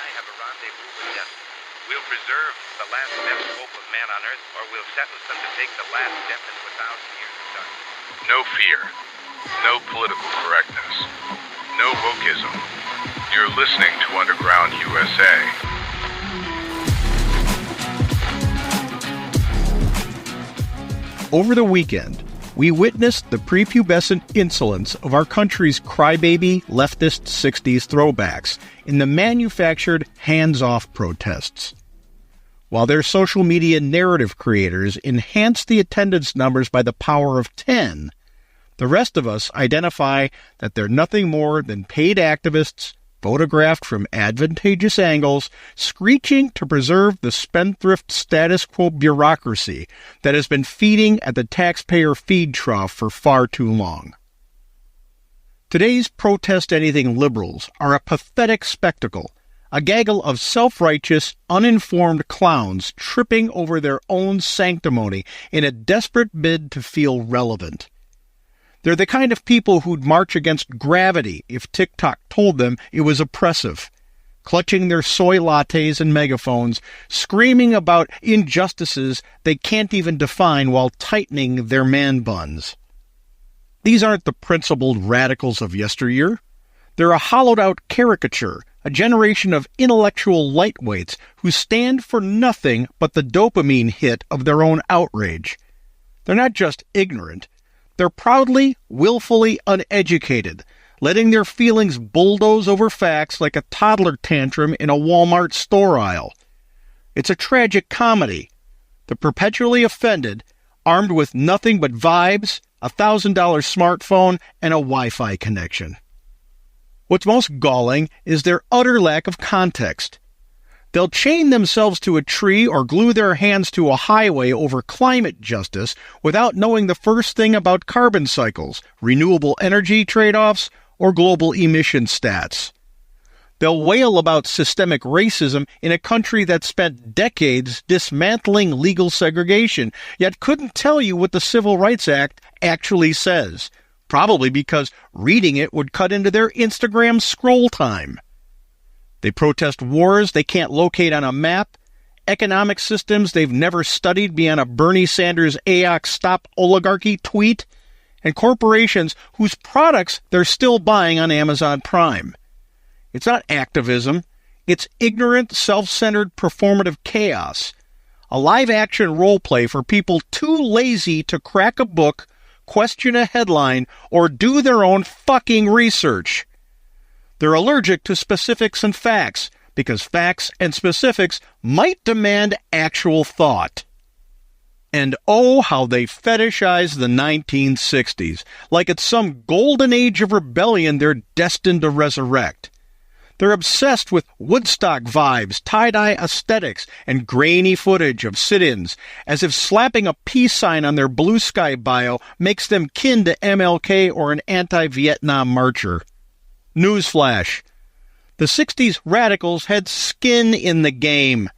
I have a rendezvous with death. We'll preserve the last best hope of man on Earth, or we'll sentence them to take the last step into 1,000 years of darkness. No fear. No political correctness. No wokeism. You're listening to Underground USA. Over the weekend, we witnessed the prepubescent insolence of our country's crybaby leftist 60s throwbacks in the manufactured hands-off protests. While their social media narrative creators enhance the attendance numbers by the power of 10, the rest of us identify that they're nothing more than paid activists photographed from advantageous angles, screeching to preserve the spendthrift status quo bureaucracy that has been feeding at the taxpayer feed trough for far too long. Today's Protest Anything liberals are a pathetic spectacle, a gaggle of self-righteous, uninformed clowns tripping over their own sanctimony in a desperate bid to feel relevant. They're the kind of people who'd march against gravity if TikTok told them it was oppressive, clutching their soy lattes and megaphones, screaming about injustices they can't even define while tightening their man buns. These aren't the principled radicals of yesteryear. They're a hollowed-out caricature, a generation of intellectual lightweights who stand for nothing but the dopamine hit of their own outrage. They're not just ignorant. They're proudly, willfully uneducated, letting their feelings bulldoze over facts like a toddler tantrum in a Walmart store aisle. It's a tragic comedy. The perpetually offended, armed with nothing but vibes, a $1,000 smartphone, and a Wi-Fi connection. What's most galling is their utter lack of context. They'll chain themselves to a tree or glue their hands to a highway over climate justice without knowing the first thing about carbon cycles, renewable energy trade-offs, or global emission stats. They'll wail about systemic racism in a country that spent decades dismantling legal segregation, yet couldn't tell you what the Civil Rights Act actually says, probably because reading it would cut into their Instagram scroll time. They protest wars they can't locate on a map, economic systems they've never studied beyond a Bernie Sanders AOC Stop Oligarchy tweet, and corporations whose products they're still buying on Amazon Prime. It's not activism. It's ignorant, self-centered, performative chaos. A live-action role-play for people too lazy to crack a book, question a headline, or do their own fucking research. They're allergic to specifics and facts, because facts and specifics might demand actual thought. And oh, how they fetishize the 1960s, like it's some golden age of rebellion they're destined to resurrect. They're obsessed with Woodstock vibes, tie-dye aesthetics, and grainy footage of sit-ins, as if slapping a peace sign on their Blue Sky bio makes them kin to MLK or an anti-Vietnam marcher. Newsflash. The 60s radicals had skin in the game.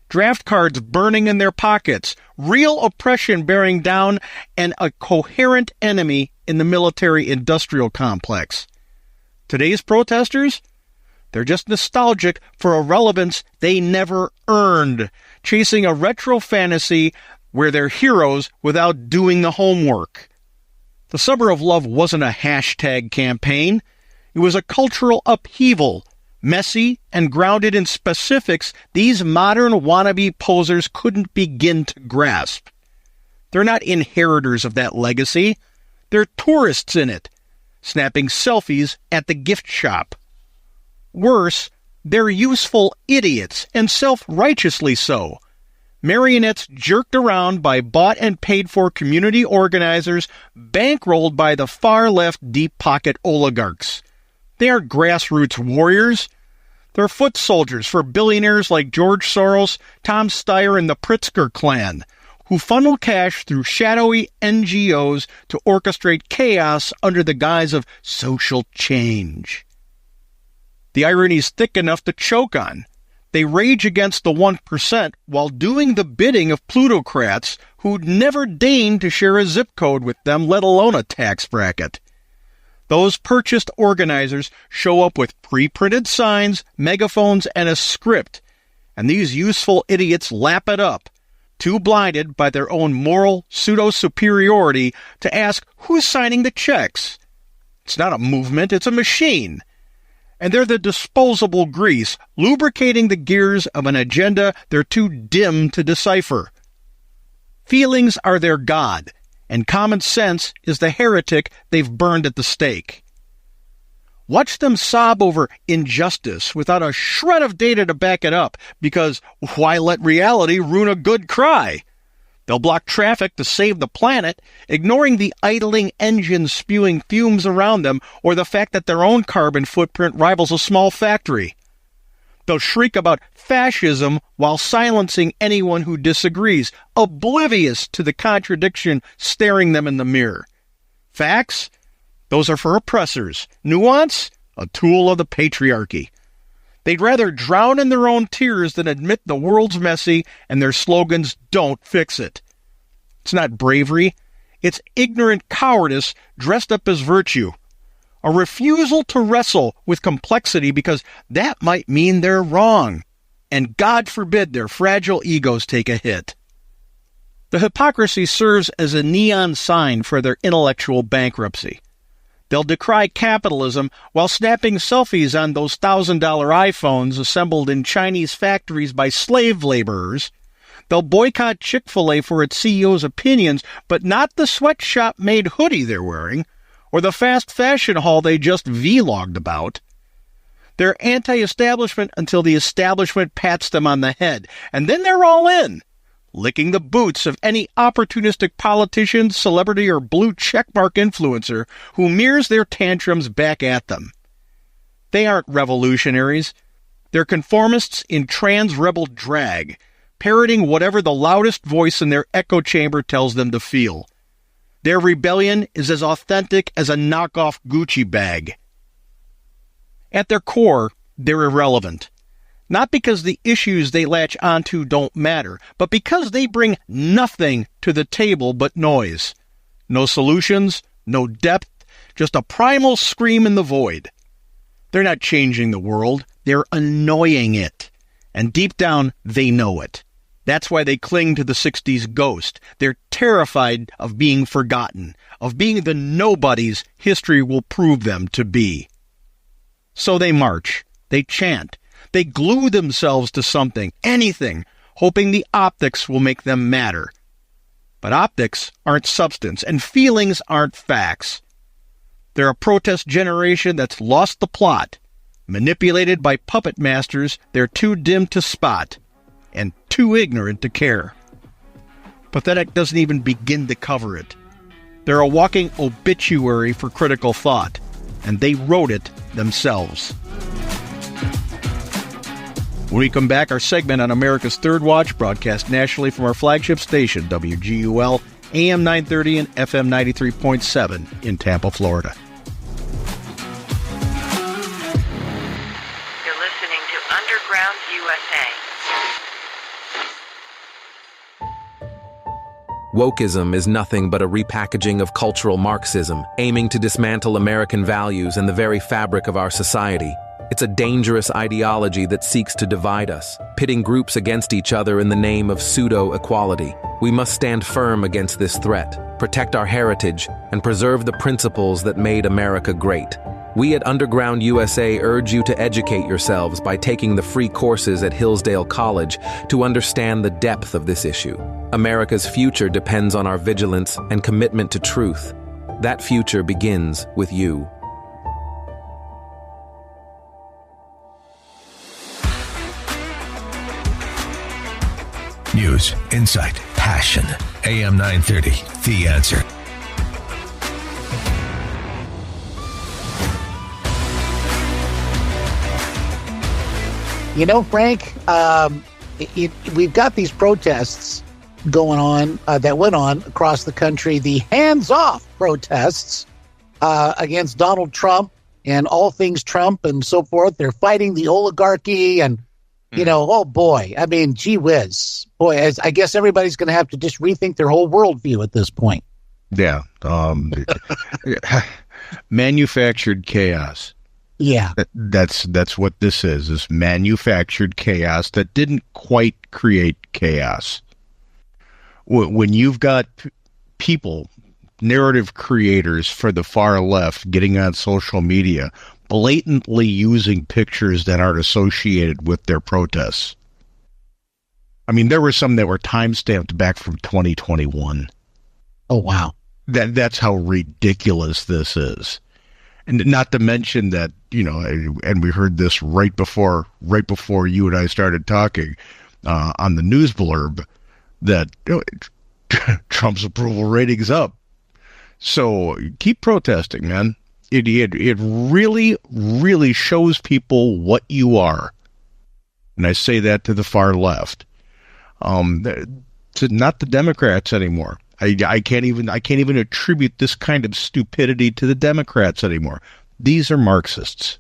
Draft cards burning in their pockets, real oppression bearing down, and a coherent enemy in the military-industrial complex. Today's protesters? They're just nostalgic for a relevance they never earned, chasing a retro fantasy where they're heroes without doing the homework. The Summer of Love wasn't a hashtag campaign. It was a cultural upheaval, messy and grounded in specifics these modern wannabe posers couldn't begin to grasp. They're not inheritors of that legacy. They're tourists in it, snapping selfies at the gift shop. Worse, they're useful idiots, and self-righteously so. Marionettes jerked around by bought-and-paid-for community organizers, bankrolled by the far-left deep-pocket oligarchs. They aren't grassroots warriors. They're foot soldiers for billionaires like George Soros, Tom Steyer, and the Pritzker clan, who funnel cash through shadowy NGOs to orchestrate chaos under the guise of social change. The irony's thick enough to choke on. They rage against the 1% while doing the bidding of plutocrats who'd never deign to share a zip code with them, let alone a tax bracket. Those purchased organizers show up with pre-printed signs, megaphones, and a script, and these useful idiots lap it up, too blinded by their own moral pseudo-superiority to ask who's signing the checks. It's not a movement, it's a machine. And they're the disposable grease, lubricating the gears of an agenda they're too dim to decipher. Feelings are their god, and common sense is the heretic they've burned at the stake. Watch them sob over injustice without a shred of data to back it up, because why let reality ruin a good cry? They'll block traffic to save the planet, ignoring the idling engines spewing fumes around them or the fact that their own carbon footprint rivals a small factory. They'll shriek about fascism while silencing anyone who disagrees, oblivious to the contradiction staring them in the mirror. Facts? Those are for oppressors. Nuance? A tool of the patriarchy. They'd rather drown in their own tears than admit the world's messy, and their slogans don't fix it. It's not bravery. It's ignorant cowardice dressed up as virtue. A refusal to wrestle with complexity because that might mean they're wrong. And God forbid their fragile egos take a hit. The hypocrisy serves as a neon sign for their intellectual bankruptcy. They'll decry capitalism while snapping selfies on those $1,000 iPhones assembled in Chinese factories by slave laborers. They'll boycott Chick-fil-A for its CEO's opinions, but not the sweatshop-made hoodie they're wearing, or the fast fashion haul they just vlogged about. They're anti-establishment until the establishment pats them on the head, and then they're all in, licking the boots of any opportunistic politician, celebrity, or blue checkmark influencer who mirrors their tantrums back at them. They aren't revolutionaries. They're conformists in trans-rebel drag, parroting whatever the loudest voice in their echo chamber tells them to feel. Their rebellion is as authentic as a knockoff Gucci bag. At their core, they're irrelevant. Not because the issues they latch onto don't matter, but because they bring nothing to the table but noise. No solutions, no depth, just a primal scream in the void. They're not changing the world, they're annoying it. And deep down, they know it. That's why they cling to the 60s ghost. They're terrified of being forgotten, of being the nobodies history will prove them to be. So they march, they chant, they glue themselves to something, anything, hoping the optics will make them matter. But optics aren't substance, and feelings aren't facts. They're a protest generation that's lost the plot, manipulated by puppet masters they're too dim to spot, and too ignorant to care. Pathetic doesn't even begin to cover it. They're a walking obituary for critical thought, and they wrote it themselves. When we come back, our segment on America's Third Watch, broadcast nationally from our flagship station, WGUL, AM 930 and FM 93.7 in Tampa, Florida. You're listening to Underground USA. Wokeism is nothing but a repackaging of cultural Marxism, aiming to dismantle American values and the very fabric of our society. It's a dangerous ideology that seeks to divide us, pitting groups against each other in the name of pseudo-equality. We must stand firm against this threat, protect our heritage, and preserve the principles that made America great. We at Underground USA urge you to educate yourselves by taking the free courses at Hillsdale College to understand the depth of this issue. America's future depends on our vigilance and commitment to truth. That future begins with you. News, insight, passion. AM 930, The Answer. You know, Frank, we've got these protests going on that went on across the country. The hands-off protests against Donald Trump and all things Trump and so forth. They're fighting the oligarchy and, you know, oh boy, I mean, gee whiz. Boy, I guess everybody's going to have to just rethink their whole worldview at this point. Yeah. Manufactured chaos. Yeah. That's what this is manufactured chaos that didn't quite create chaos. When you've got people, narrative creators for the far left getting on social media, blatantly using pictures that aren't associated with their protests. I mean, there were some that were time-stamped back from 2021. Oh, wow. That's how ridiculous this is. And not to mention that, and we heard this right before you and I started talking on the news blurb, that Trump's approval rating's up. So keep protesting, man. It really, really shows people what you are. And I say that to the far left. To not the Democrats anymore. I can't even attribute this kind of stupidity to the Democrats anymore. These are Marxists.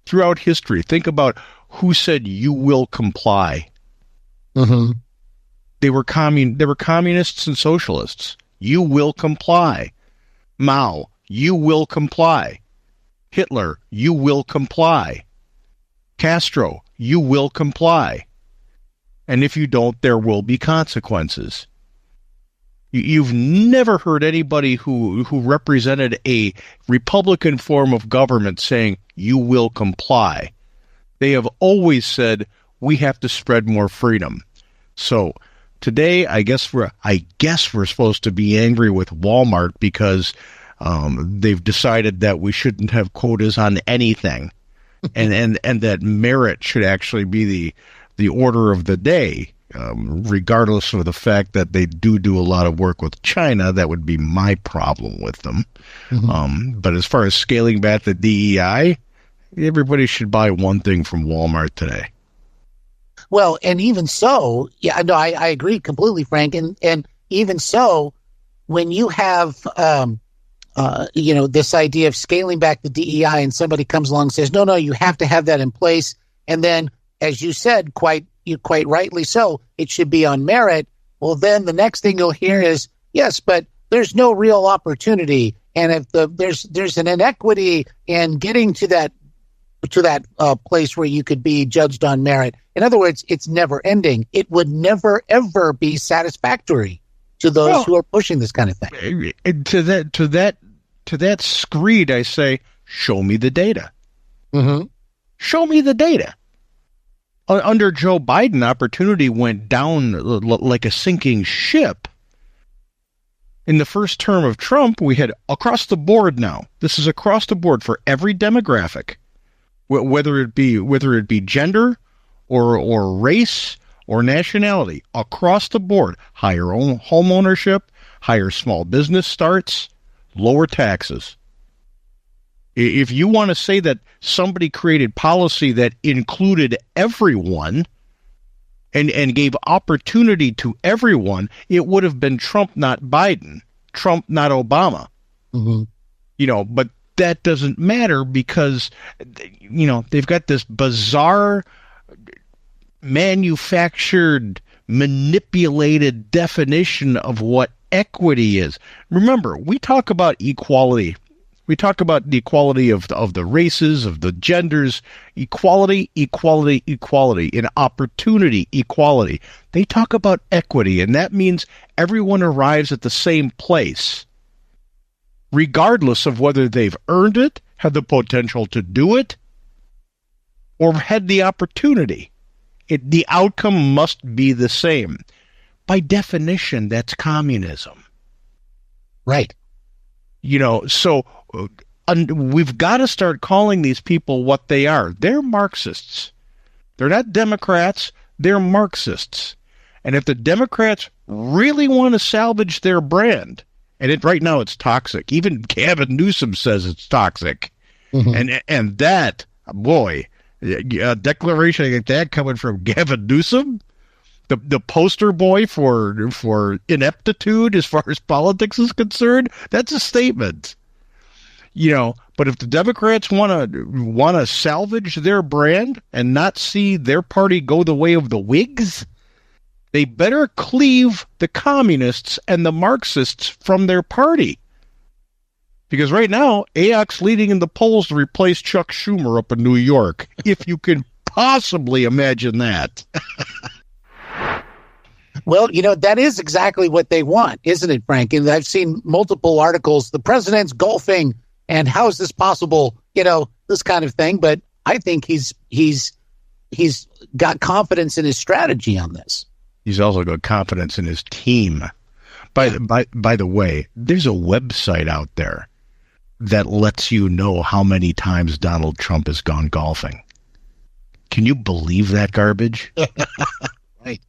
Throughout history, think about who said you will comply. Mm-hmm. They were communists and socialists. You will comply. Mao, you will comply. Hitler, you will comply. Castro, you will comply. And if you don't, there will be consequences. You've never heard anybody who represented a Republican form of government saying, you will comply. They have always said, we have to spread more freedom. So today, I guess we're supposed to be angry with Walmart because they've decided that we shouldn't have quotas on anything, and that merit should actually be the order of the day, regardless of the fact that they do a lot of work with China. That would be my problem with them. Mm-hmm. But as far as scaling back the DEI, everybody should buy one thing from Walmart today. Well, and even so, yeah, no, I agree completely, Frank. And even so, when you have, this idea of scaling back the DEI and somebody comes along and says, no, you have to have that in place. And then, as you said, quite rightly so, it should be on merit. Well, then the next thing you'll hear is, yes, but there's no real opportunity. And if there's an inequity in getting to that place where you could be judged on merit. In other words, it's never ending. It would never, ever be satisfactory to those who are pushing this kind of thing. To that screed, I say, show me the data. Mm-hmm. Show me the data. Under Joe Biden, opportunity went down like a sinking ship. In the first term of Trump, we had across the board now. This is across the board for every demographic, whether it be gender or race or nationality, across the board. Higher home ownership, higher small business starts, lower taxes. If you want to say that somebody created policy that included everyone and gave opportunity to everyone, it would have been Trump, not Biden. Trump, not Obama. Mm-hmm. But that doesn't matter because, they've got this bizarre, manufactured, manipulated definition of what equity is. Remember, we talk about equality. We talk about the equality of the races, of the genders, equality, and opportunity equality. They talk about equity, and that means everyone arrives at the same place, regardless of whether they've earned it, had the potential to do it, or had the opportunity. The outcome must be the same. By definition, that's communism. Right. So we've got to start calling these people what they are. They're Marxists. They're not Democrats. They're Marxists. And if the Democrats really want to salvage their brand, and right now it's toxic. Even Gavin Newsom says it's toxic. Mm-hmm. And that, boy, a declaration like that coming from Gavin Newsom, the poster boy for ineptitude as far as politics is concerned, that's a statement. But if the Democrats want to salvage their brand and not see their party go the way of the Whigs, they better cleave the communists and the Marxists from their party. Because right now, AOC's leading in the polls to replace Chuck Schumer up in New York, if you can possibly imagine that. Well, that is exactly what they want, isn't it, Frank? And I've seen multiple articles, the president's golfing, and how is this possible, this kind of thing. But I think he's got confidence in his strategy on this. He's also got confidence in his team. By the way, there's a website out there that lets you know how many times Donald Trump has gone golfing. Can you believe that garbage? Right.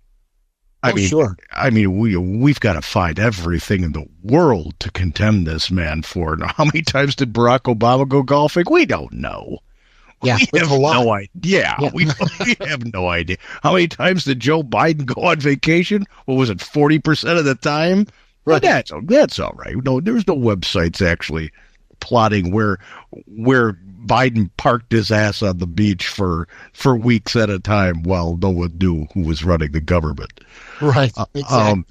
Sure. I mean, we've got to find everything in the world to condemn this man for. Now, how many times did Barack Obama go golfing? We don't know. Yeah, we have no idea. Yeah. We have no idea. How many times did Joe Biden go on vacation? What was it, 40% of the time? Right. Well, that's all right. No, there's no websites actually plotting where Biden parked his ass on the beach for weeks at a time while no one knew who was running the government. Right. Exactly.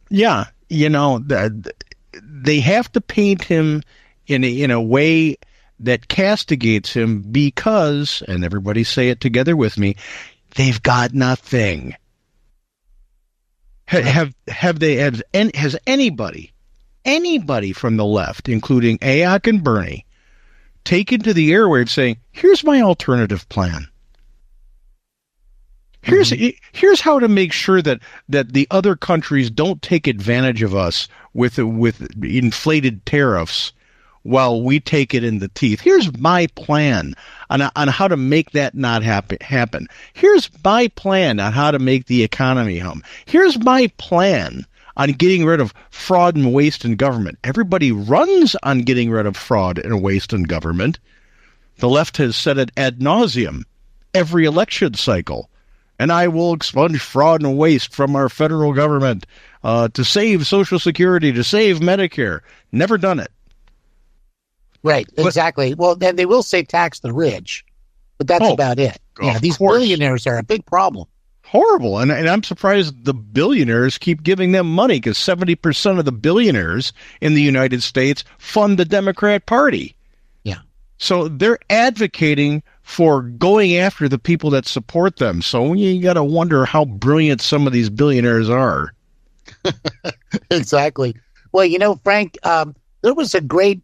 Yeah, they have to paint him in a way that castigates him because, and everybody say it together with me, they've got nothing. Has anybody from the left, including AOC and Bernie, taken to the airwaves saying, here's my alternative plan. Here's how to make sure that the other countries don't take advantage of us with inflated tariffs while we take it in the teeth. Here's my plan on how to make that not happen. Here's my plan on how to make the economy hum. Here's my plan on getting rid of fraud and waste in government. Everybody runs on getting rid of fraud and waste in government. The left has said it ad nauseum every election cycle. And I will expunge fraud and waste from our federal government to save Social Security, to save Medicare. Never done it. Right, exactly. Well, then they will say tax the rich, but that's about it. Yeah, these billionaires are a big problem. Horrible. And I'm surprised the billionaires keep giving them money, because 70% of the billionaires in the United States fund the Democrat Party. Yeah. So they're advocating for going after the people that support them. So you got to wonder how brilliant some of these billionaires are. Exactly. Well, Frank, there was a great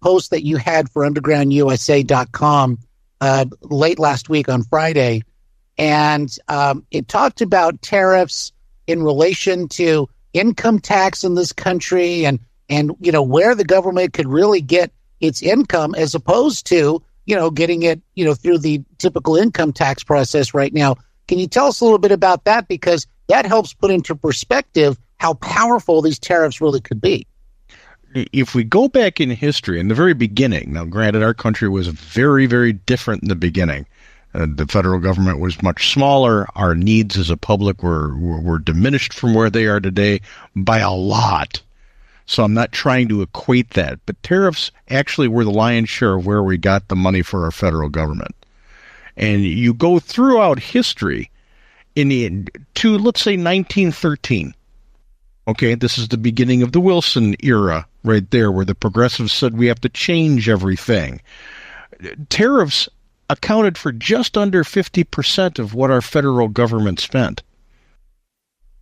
post that you had for undergroundusa.com late last week on Friday, and it talked about tariffs in relation to income tax in this country and where the government could really get its income as opposed to getting it through the typical income tax process right now. Can you tell us a little bit about that, because that helps put into perspective how powerful these tariffs really could be? If we go back in history, in the very beginning, now granted our country was very, very different in the beginning. The federal government was much smaller. Our needs as a public were diminished from where they are today by a lot. So I'm not trying to equate that. But tariffs actually were the lion's share of where we got the money for our federal government. And you go throughout history to, let's say, 1913. Okay, this is the beginning of the Wilson era right there, where the progressives said we have to change everything. Tariffs accounted for just under 50% of what our federal government spent.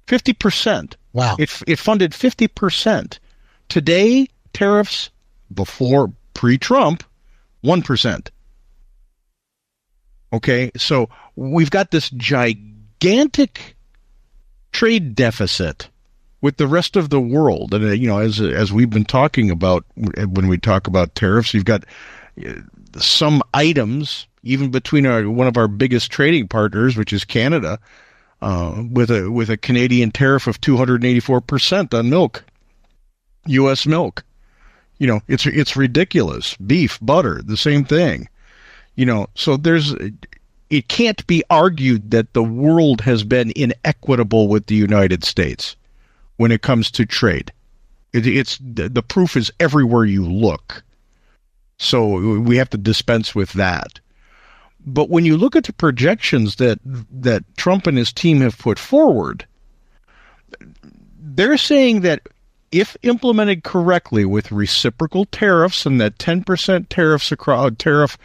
50%. Wow. It funded 50%. Today, tariffs, pre-Trump, 1%. Okay, so we've got this gigantic trade deficit with the rest of the world. And, as we've been talking about, when we talk about tariffs, you've got some items, even between one of our biggest trading partners, which is Canada, with a Canadian tariff of 284% on milk, U.S. milk. It's ridiculous. Beef, butter, the same thing. So it can't be argued that the world has been inequitable with the United States when it comes to trade. It's the proof is everywhere you look. So we have to dispense with that. But when you look at the projections that Trump and his team have put forward, they're saying that if implemented correctly with reciprocal tariffs and that 10% tariff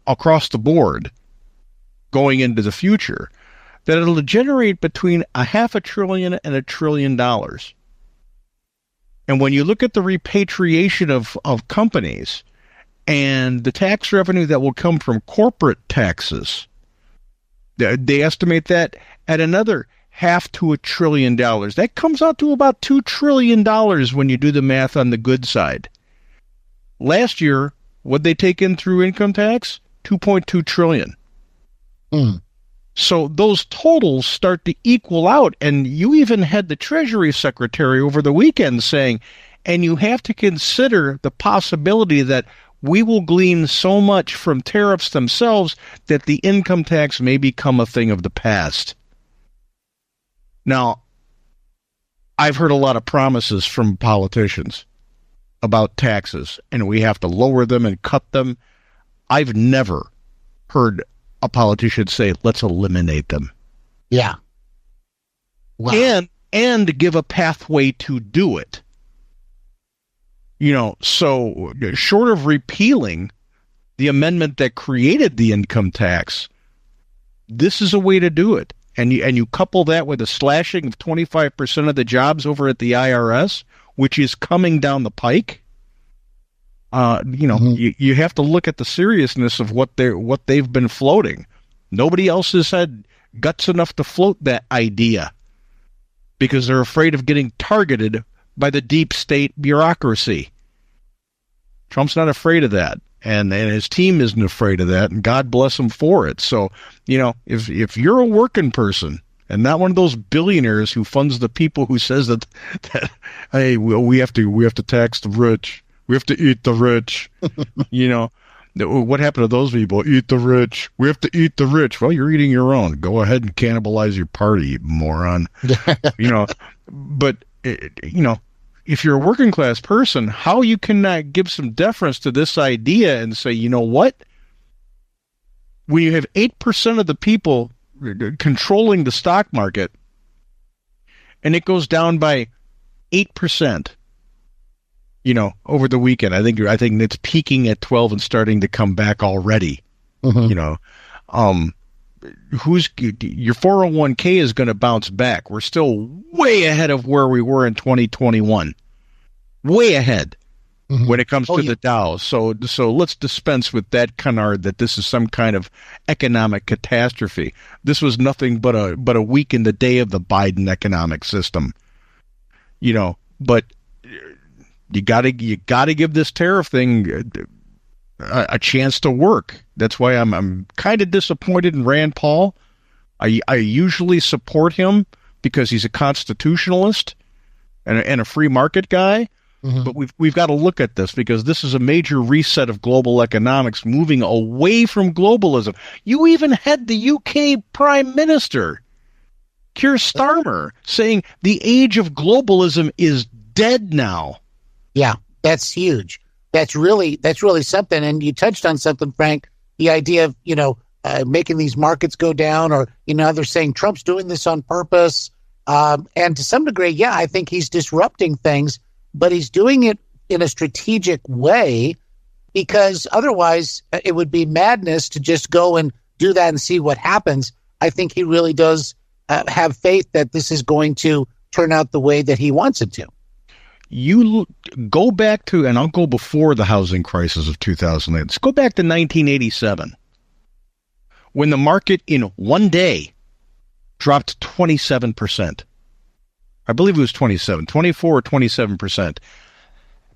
across the board going into the future, that it'll generate between $500 billion and $1 trillion. And when you look at the repatriation of companies and the tax revenue that will come from corporate taxes, they estimate that at another $500 to $1 trillion. That comes out to about $2 trillion when you do the math on the good side. Last year, what they take in through income tax? $2.2 trillion. So those totals start to equal out, and you even had the Treasury Secretary over the weekend saying, and you have to consider the possibility that we will glean so much from tariffs themselves that the income tax may become a thing of the past. Now, I've heard a lot of promises from politicians about taxes, and we have to lower them and cut them. I've never heard a politician say, let's eliminate them. Yeah. Wow. And give a pathway to do it. So short of repealing the amendment that created the income tax, this is a way to do it. And you couple that with a slashing of 25% of the jobs over at the IRS, which is coming down the pike. You have to look at the seriousness of what they've been floating. Nobody else has had guts enough to float that idea because they're afraid of getting targeted by the deep state bureaucracy. Trump's not afraid of that, and his team isn't afraid of that, and God bless him for it. So, if you're a working person and not one of those billionaires who funds the people who says that hey, we have to tax the rich. We have to eat the rich. What happened to those people? Eat the rich. We have to eat the rich. Well, you're eating your own. Go ahead and cannibalize your party, you moron. But if you're a working class person, how you can give some deference to this idea and say, you know what? When you have 8% of the people controlling the stock market, and it goes down by 8%, over the weekend. I think it's peaking at 12 and starting to come back already. Your 401k is going to bounce back. We're still way ahead of where we were in 2021. Way ahead when it comes to the Dow. So let's dispense with that canard that this is some kind of economic catastrophe. This was nothing but a week in the day of the Biden economic system. But you gotta give this tariff thing a chance to work. That's why I'm kind of disappointed in Rand Paul. I usually support him because he's a constitutionalist and a free market guy. But we've got to look at this because this is a major reset of global economics, moving away from globalism. You even had the UK Prime Minister, Keir Starmer, saying the age of globalism is dead now. Yeah, that's huge. That's really something. And you touched on something, Frank, the idea of, making these markets go down, or, they're saying Trump's doing this on purpose. And to some degree, yeah, I think he's disrupting things, but he's doing it in a strategic way because otherwise it would be madness to just go and do that and see what happens. I think he really does have faith that this is going to turn out the way that he wants it to. You go back to, and I'll go before the housing crisis of 2008. Let's go back to 1987, when the market in one day dropped 27%. I believe it was 24 or 27%,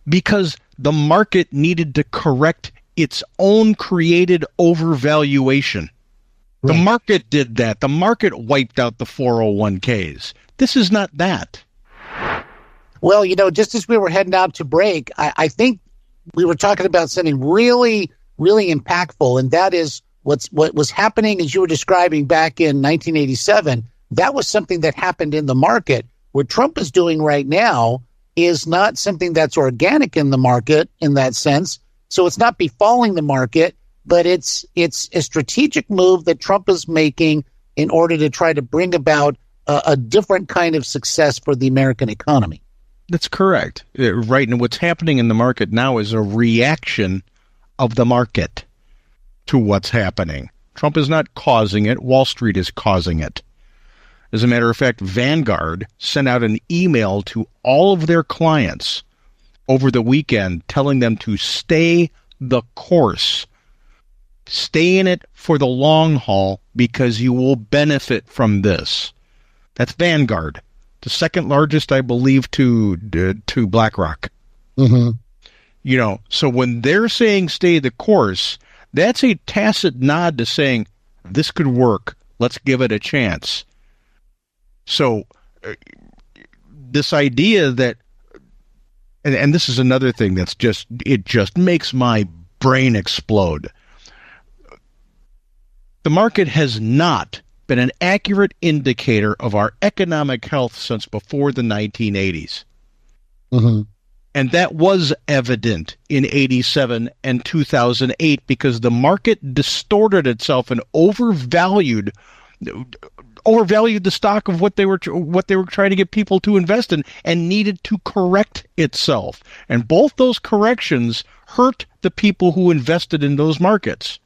because the market needed to correct its own created overvaluation. Right. The market did that. The market wiped out the 401ks. This is not that. Well, just as we were heading out to break, I think we were talking about something really, really impactful, and that is what was happening as you were describing back in 1987. That was something that happened in the market. What Trump is doing right now is not something that's organic in the market in that sense. So it's not befalling the market, but it's a strategic move that Trump is making in order to try to bring about a different kind of success for the American economy. That's correct. Right, and what's happening in the market now is a reaction of the market to what's happening. Trump is not causing it. Wall Street is causing it. As a matter of fact, Vanguard sent out an email to all of their clients over the weekend telling them to stay the course. Stay in it for the long haul because you will benefit from this. That's Vanguard, the second largest, I believe, to BlackRock. Mm-hmm. You know, so when they're saying stay the course, that's a tacit nod to saying this could work. Let's give it a chance. So this idea that, and this is another thing that's just makes my brain explode. The market has not been an accurate indicator of our economic health since before the 1980s. Mm-hmm. And that was evident in 87 and 2008 because the market distorted itself and overvalued the stock of what they were trying to get people to invest in and needed to correct itself. And both those corrections hurt the people who invested in those markets.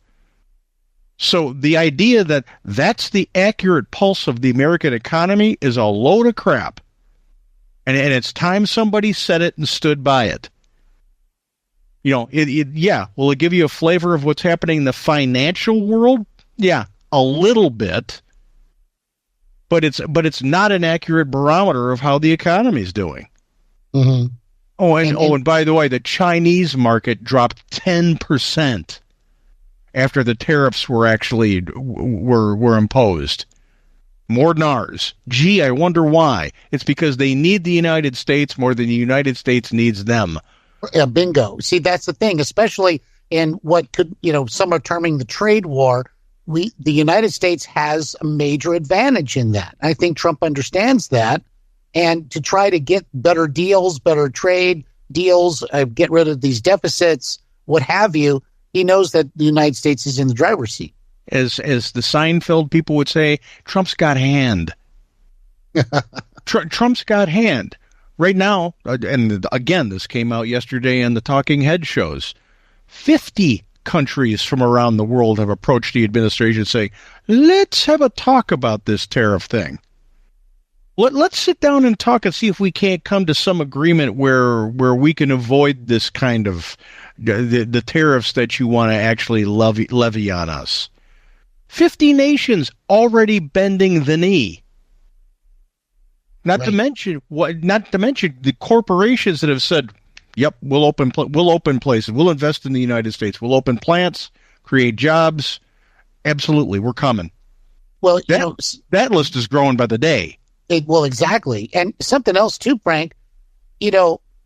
So the idea that that's the accurate pulse of the American economy is a load of crap. And it's time somebody said it and stood by it. You know, will it give you a flavor of what's happening in the financial world? Yeah, a little bit. But it's not an accurate barometer of how the economy is doing. Mm-hmm. And by the way, the Chinese market dropped 10% after the tariffs were actually were imposed. More than ours. Gee, I wonder why. It's because they need the United States more than the United States needs them. Yeah, bingo. See, that's the thing, especially in what could, some are terming the trade war. The United States has a major advantage in that. I think Trump understands that. And to try to get better deals, better trade deals, get rid of these deficits, what have you, he knows that the United States is in the driver's seat. As the Seinfeld people would say, Trump's got hand. Trump's got hand. Right now, and again, this came out yesterday in the Talking Head shows, 50 countries from around the world have approached the administration saying, let's have a talk about this tariff thing. Let's sit down and talk and see if we can't come to some agreement where we can avoid this kind of the tariffs that you want to actually levy on us. 50 nations already bending the knee. Not to mention the corporations that have said, "Yep, we'll open places. We'll invest in the United States. We'll open plants, create jobs. Absolutely, we're coming." Well, that list is growing by the day. Well, exactly, and something else too, Frank.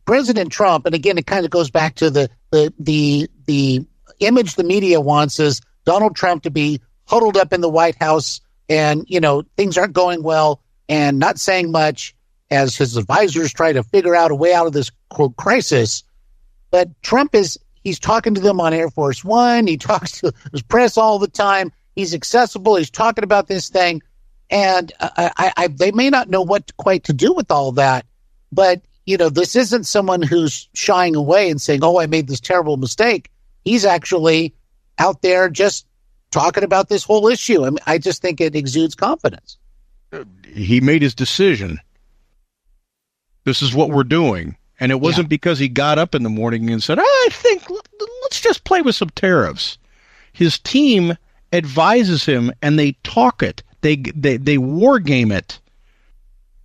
President Trump, and again, it kind of goes back to the image the media wants is Donald Trump to be huddled up in the White House and, things aren't going well and not saying much as his advisors try to figure out a way out of this quote crisis. But Trump he's talking to them on Air Force One. He talks to his press all the time. He's accessible. He's talking about this thing. And they may not know what quite to do with all that. But, this isn't someone who's shying away and saying, oh, I made this terrible mistake. He's actually out there just talking about this whole issue. I mean, I just think it exudes confidence. He made his decision. This is what we're doing. And it wasn't because he got up in the morning and said, I think let's just play with some tariffs. His team advises him and they talk it. They war game it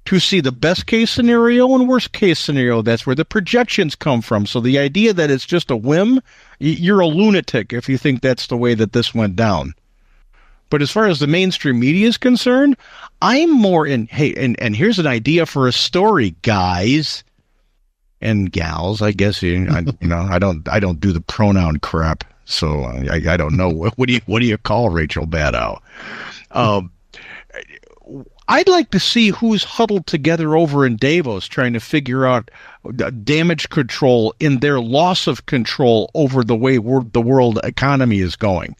to see the best case scenario and worst case scenario. That's where the projections come from. So the idea that it's just a whim, you're a lunatic if you think that's the way that this went down. But as far as the mainstream media is concerned, I'm more in, hey, and here's an idea for a story, guys and gals. I guess I don't do the pronoun crap, so I don't know what do you call Rachel Maddow. I'd like to see who's huddled together over in Davos trying to figure out damage control in their loss of control over the way the world economy is going.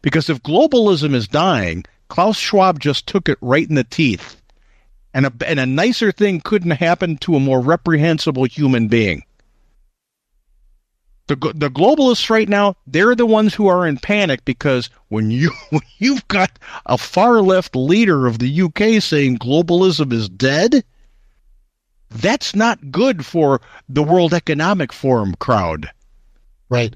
Because if globalism is dying, Klaus Schwab just took it right in the teeth. And a nicer thing couldn't happen to a more reprehensible human being. The globalists right now, they're the ones who are in panic because when you've got a far left leader of the UK saying globalism is dead, that's not good for the World Economic Forum crowd. Right.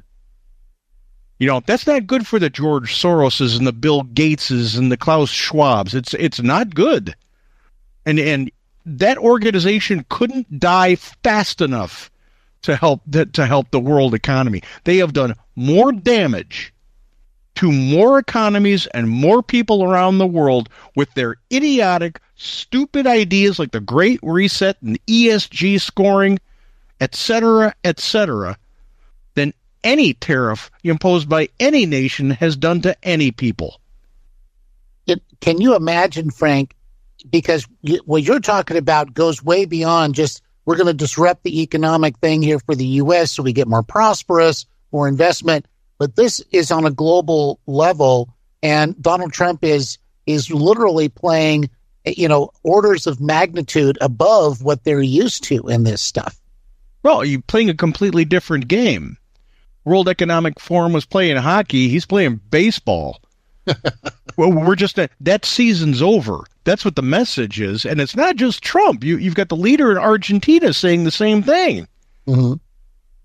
That's not good for the George Soroses and the Bill Gateses and the Klaus Schwabs. It's not good. And that organization couldn't die fast enough to help the world economy. They have done more damage to more economies and more people around the world with their idiotic, stupid ideas like the Great Reset and ESG scoring, etc., than any tariff imposed by any nation has done to any people. Can you imagine, Frank? Because what you're talking about goes way beyond just we're going to disrupt the economic thing here for the U.S. so we get more prosperous, more investment. But this is on a global level, and Donald Trump is literally playing, orders of magnitude above what they're used to in this stuff. Well, you're playing a completely different game. World Economic Forum was playing hockey. He's playing baseball. Well, that season's over. That's what the message is. And it's not just Trump. You've got the leader in Argentina saying the same thing. Mm-hmm.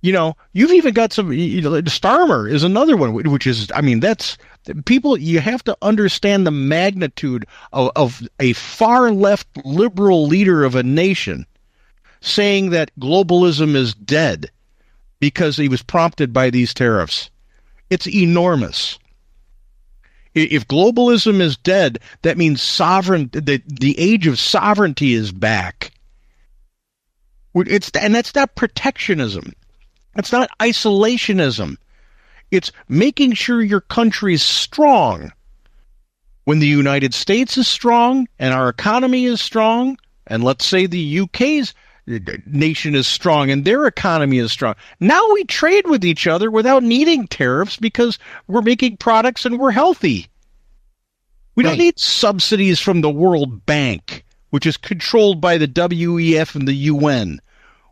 You've even got some, Starmer is another one, which is, that's people, you have to understand the magnitude of a far left liberal leader of a nation saying that globalism is dead because he was prompted by these tariffs. It's enormous. If globalism is dead, that means the age of sovereignty is back. And that's not protectionism. It's not isolationism. It's making sure your country's strong. When the United States is strong and our economy is strong, and let's say the UK's nation is strong and their economy is strong, now we trade with each other without needing tariffs because we're making products and we're healthy. We don't need subsidies from the World Bank, which is controlled by the WEF and the UN.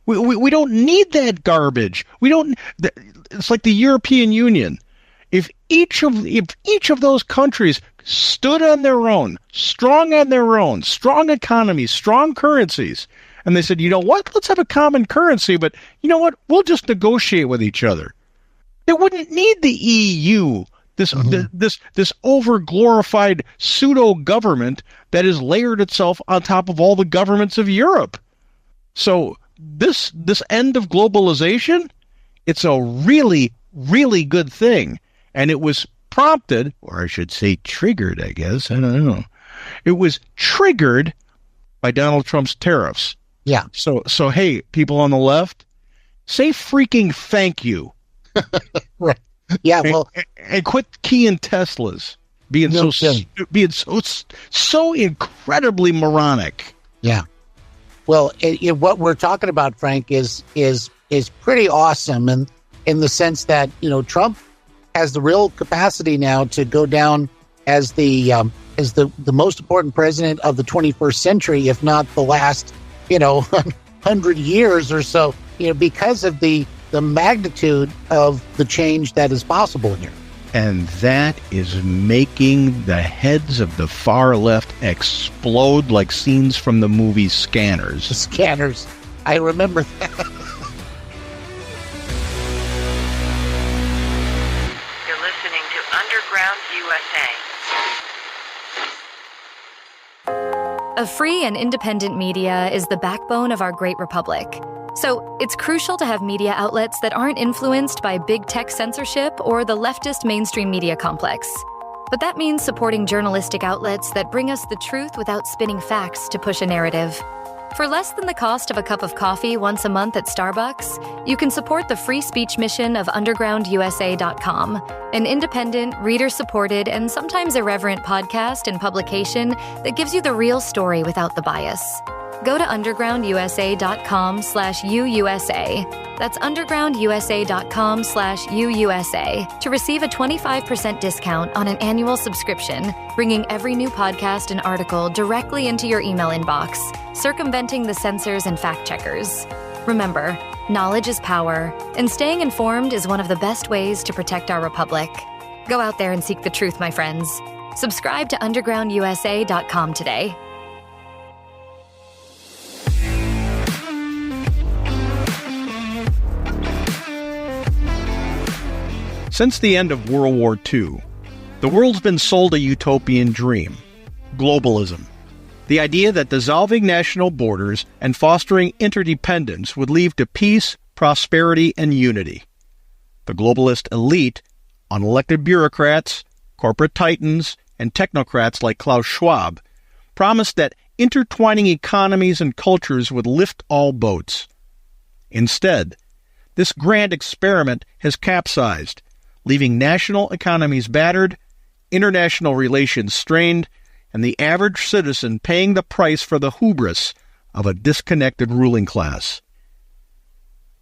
We don't need that garbage. It's like the European Union. If each of those countries stood on their own, strong economies, strong currencies, and they said, you know what, let's have a common currency, but you know what, we'll just negotiate with each other. They wouldn't need the EU, this over-glorified pseudo-government that has layered itself on top of all the governments of Europe. So this end of globalization, it's a really, really good thing. And it was prompted, or I should say triggered, I guess. I don't know. It was triggered by Donald Trump's tariffs. Yeah. So hey, people on the left, say freaking thank you. Right. Yeah. Well, and quit keying Teslas, being so incredibly moronic. Yeah. Well, what we're talking about, Frank, is pretty awesome, and in the sense that Trump has the real capacity now to go down as the most important president of the 21st century, if not the last 100 years or so, because of the magnitude of the change that is possible here. And that is making the heads of the far left explode like scenes from the movie Scanners. The Scanners. I remember that. You're listening to Underground USA. A free and independent media is the backbone of our great republic. So it's crucial to have media outlets that aren't influenced by big tech censorship or the leftist mainstream media complex. But that means supporting journalistic outlets that bring us the truth without spinning facts to push a narrative. For less than the cost of a cup of coffee once a month at Starbucks, you can support the free speech mission of undergroundusa.com, an independent, reader-supported, and sometimes irreverent podcast and publication that gives you the real story without the bias. Go to undergroundusa.com/UUSA. That's undergroundusa.com/UUSA to receive a 25% discount on an annual subscription, bringing every new podcast and article directly into your email inbox, circumventing the censors and fact checkers. Remember, knowledge is power, and staying informed is one of the best ways to protect our republic. Go out there and seek the truth, my friends. Subscribe to undergroundusa.com today. Since the end of World War II, the world's been sold a utopian dream: globalism. The idea that dissolving national borders and fostering interdependence would lead to peace, prosperity, and unity. The globalist elite, unelected bureaucrats, corporate titans, and technocrats like Klaus Schwab promised that intertwining economies and cultures would lift all boats. Instead, this grand experiment has capsized, leaving national economies battered, international relations strained, and the average citizen paying the price for the hubris of a disconnected ruling class.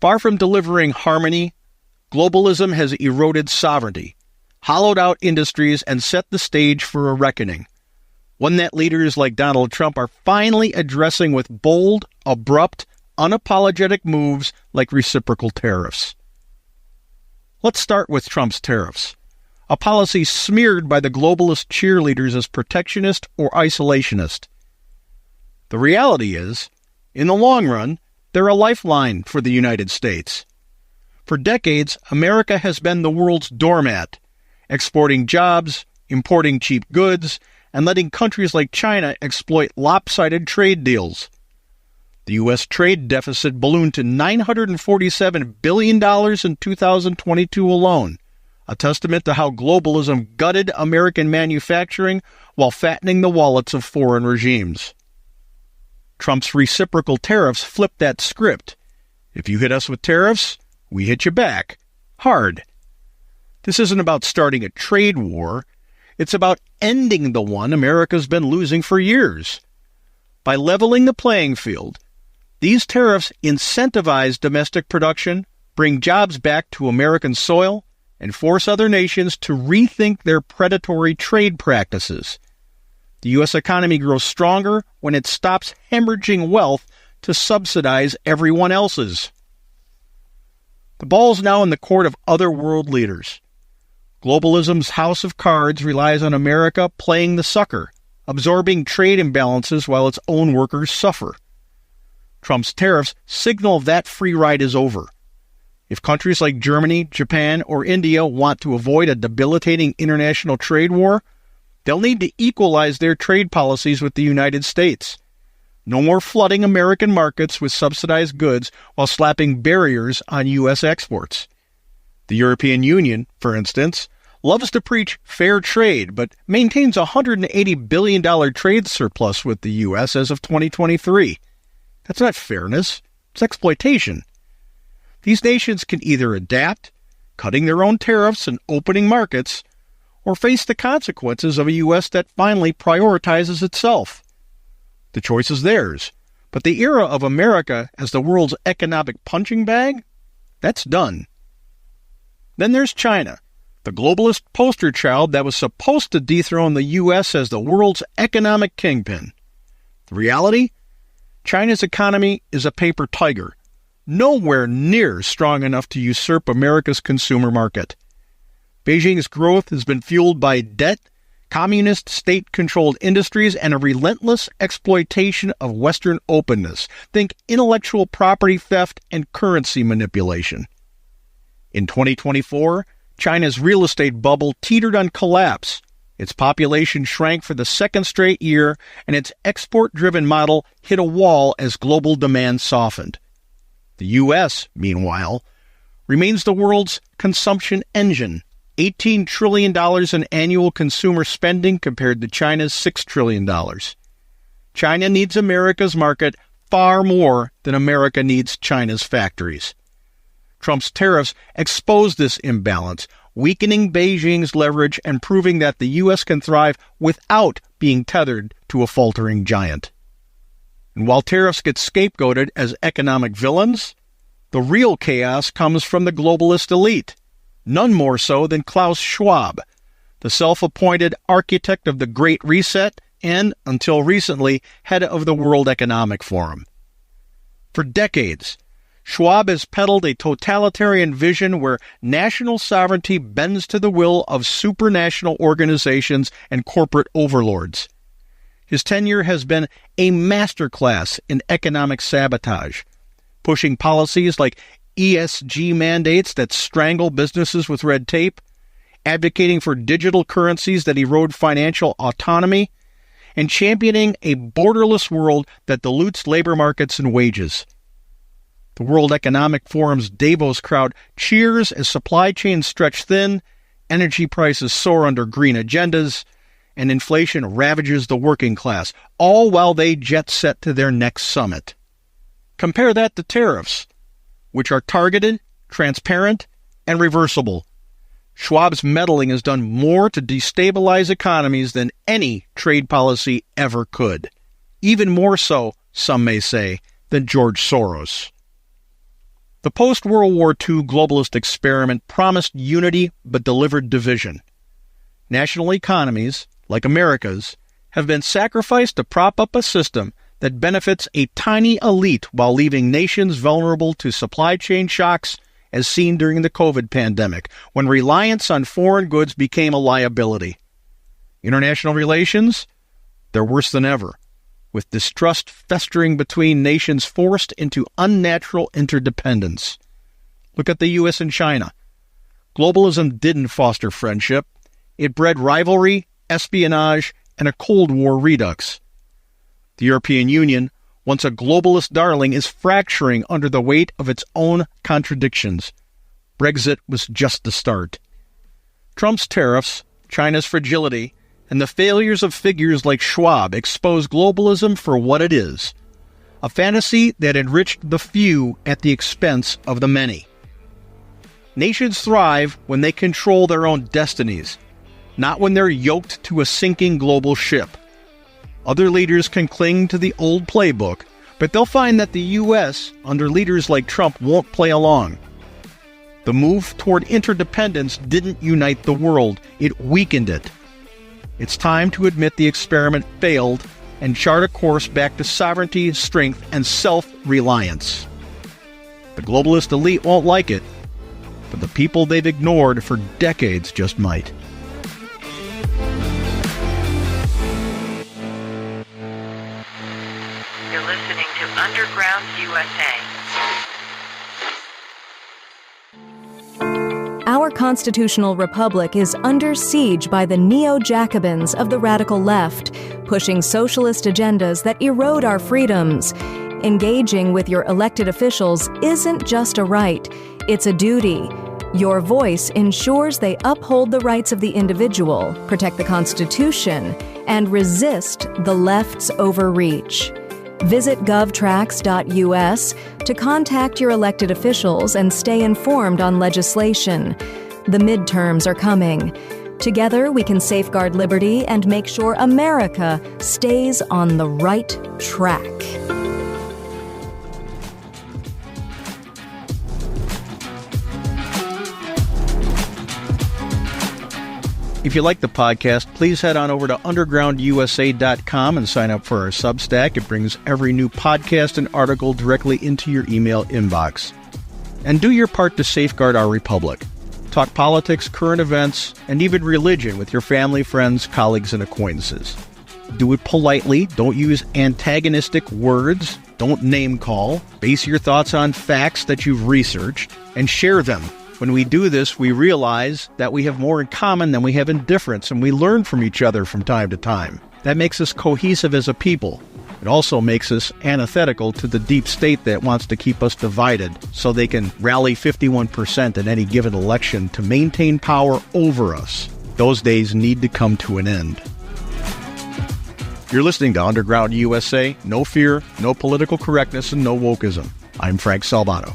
Far from delivering harmony, globalism has eroded sovereignty, hollowed out industries, and set the stage for a reckoning, one that leaders like Donald Trump are finally addressing with bold, abrupt, unapologetic moves like reciprocal tariffs. Let's start with Trump's tariffs, a policy smeared by the globalist cheerleaders as protectionist or isolationist. The reality is, in the long run, they're a lifeline for the United States. For decades, America has been the world's doormat, exporting jobs, importing cheap goods, and letting countries like China exploit lopsided trade deals. The U.S. trade deficit ballooned to $947 billion in 2022 alone, a testament to how globalism gutted American manufacturing while fattening the wallets of foreign regimes. Trump's reciprocal tariffs flipped that script. If you hit us with tariffs, we hit you back. Hard. This isn't about starting a trade war. It's about ending the one America's been losing for years. By leveling the playing field, these tariffs incentivize domestic production, bring jobs back to American soil, and force other nations to rethink their predatory trade practices. The U.S. economy grows stronger when it stops hemorrhaging wealth to subsidize everyone else's. The ball's now in the court of other world leaders. Globalism's house of cards relies on America playing the sucker, absorbing trade imbalances while its own workers suffer. Trump's tariffs signal that free ride is over. If countries like Germany, Japan, or India want to avoid a debilitating international trade war, they'll need to equalize their trade policies with the United States. No more flooding American markets with subsidized goods while slapping barriers on U.S. exports. The European Union, for instance, loves to preach fair trade, but maintains a $180 billion trade surplus with the U.S. as of 2023. That's not fairness, it's exploitation. These nations can either adapt, cutting their own tariffs and opening markets, or face the consequences of a U.S. that finally prioritizes itself. The choice is theirs, but the era of America as the world's economic punching bag, that's done. Then there's China, the globalist poster child that was supposed to dethrone the U.S. as the world's economic kingpin. The reality? China's economy is a paper tiger, nowhere near strong enough to usurp America's consumer market. Beijing's growth has been fueled by debt, communist state-controlled industries, and a relentless exploitation of Western openness. Think intellectual property theft and currency manipulation. In 2024, China's real estate bubble teetered on collapse. Its population shrank for the second straight year, and its export-driven model hit a wall as global demand softened. The U.S., meanwhile, remains the world's consumption engine, $18 trillion in annual consumer spending compared to China's $6 trillion. China needs America's market far more than America needs China's factories. Trump's tariffs expose this imbalance, weakening Beijing's leverage and proving that the U.S. can thrive without being tethered to a faltering giant. And while tariffs get scapegoated as economic villains, the real chaos comes from the globalist elite, none more so than Klaus Schwab, the self-appointed architect of the Great Reset and, until recently, head of the World Economic Forum. For decades, Schwab has peddled a totalitarian vision where national sovereignty bends to the will of supranational organizations and corporate overlords. His tenure has been a masterclass in economic sabotage, pushing policies like ESG mandates that strangle businesses with red tape, advocating for digital currencies that erode financial autonomy, and championing a borderless world that dilutes labor markets and wages. The World Economic Forum's Davos crowd cheers as supply chains stretch thin, energy prices soar under green agendas, and inflation ravages the working class, all while they jet set to their next summit. Compare that to tariffs, which are targeted, transparent, and reversible. Schwab's meddling has done more to destabilize economies than any trade policy ever could. Even more so, some may say, than George Soros. The post-World War II globalist experiment promised unity but delivered division. National economies, like America's, have been sacrificed to prop up a system that benefits a tiny elite while leaving nations vulnerable to supply chain shocks, as seen during the COVID pandemic, when reliance on foreign goods became a liability. International relations? They're worse than ever, with distrust festering between nations forced into unnatural interdependence. Look at the U.S. and China. Globalism didn't foster friendship. It bred rivalry, espionage, and a Cold War redux. The European Union, once a globalist darling, is fracturing under the weight of its own contradictions. Brexit was just the start. Trump's tariffs, China's fragility, and the failures of figures like Schwab expose globalism for what it is, a fantasy that enriched the few at the expense of the many. Nations thrive when they control their own destinies, not when they're yoked to a sinking global ship. Other leaders can cling to the old playbook, but they'll find that the U.S., under leaders like Trump, won't play along. The move toward interdependence didn't unite the world, it weakened it. It's time to admit the experiment failed and chart a course back to sovereignty, strength, and self-reliance. The globalist elite won't like it, but the people they've ignored for decades just might. You're listening to Underground USA. Our constitutional republic is under siege by the neo-Jacobins of the radical left, pushing socialist agendas that erode our freedoms. Engaging with your elected officials isn't just a right, it's a duty. Your voice ensures they uphold the rights of the individual, protect the Constitution, and resist the left's overreach. Visit govtracks.us to contact your elected officials and stay informed on legislation. The midterms are coming. Together, we can safeguard liberty and make sure America stays on the right track. If you like the podcast, please head on over to undergroundusa.com and sign up for our Substack. It brings every new podcast and article directly into your email inbox. And do your part to safeguard our republic. Talk politics, current events, and even religion with your family, friends, colleagues, and acquaintances. Do it politely. Don't use antagonistic words. Don't name call. Base your thoughts on facts that you've researched and share them. When we do this, we realize that we have more in common than we have in difference, and we learn from each other from time to time. That makes us cohesive as a people. It also makes us antithetical to the deep state that wants to keep us divided so they can rally 51% in any given election to maintain power over us. Those days need to come to an end. You're listening to Underground USA. No fear, no political correctness, and no wokeism. I'm Frank Salvato.